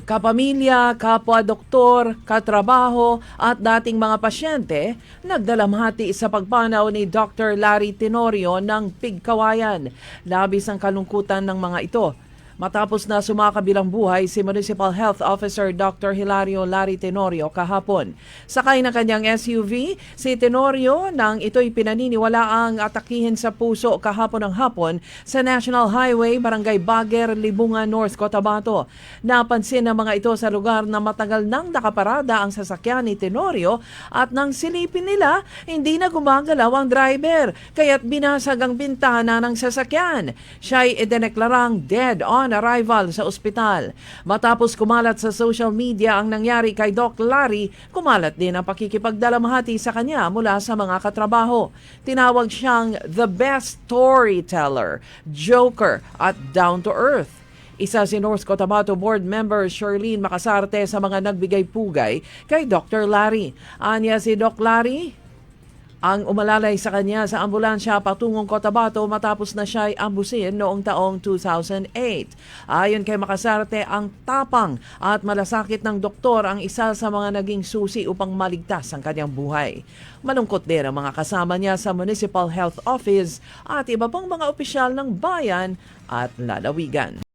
Kapamilya, kapwa-doktor, katrabaho at dating mga pasyente nagdalamhati sa pagpanaw ni Dr. Larry Tenorio ng Pigkawayan. Labis ang kalungkutan ng mga ito matapos na sumakabilang buhay si Municipal Health Officer Dr. Hilario Larry Tenorio kahapon. Sakay ng kanyang SUV, si Tenorio nang ito'y pinaniniwalaang atakihin sa puso kahapon ng hapon sa National Highway, Barangay Baguer, Libungan, North Cotabato. Napansin ng mga ito sa lugar na matagal nang nakaparada ang sasakyan ni Tenorio at nang silipin nila, hindi na gumagalaw ang driver, kaya't binasag ang bintana ng sasakyan. Siya'y idineklarang dead on arrival sa ospital. Matapos kumalat sa social media ang nangyari kay Doc Larry, kumalat din ang pakikipagdalamhati sa kanya mula sa mga katrabaho. Tinawag siyang the best storyteller, joker at down to earth. Isa si North Cotabato Board Member Sherlene Macasarte sa mga nagbigay pugay kay Dr. Larry. Anya si Doc Larry ang umalalay sa kanya sa ambulansya patungong Cotabato matapos na siya'y ambusin noong taong 2008. Ayon kay Macasarte, ang tapang at malasakit ng doktor ang isa sa mga naging susi upang maligtas ang kanyang buhay. Malungkot din ang mga kasama niya sa Municipal Health Office at iba pang mga opisyal ng bayan at lalawigan.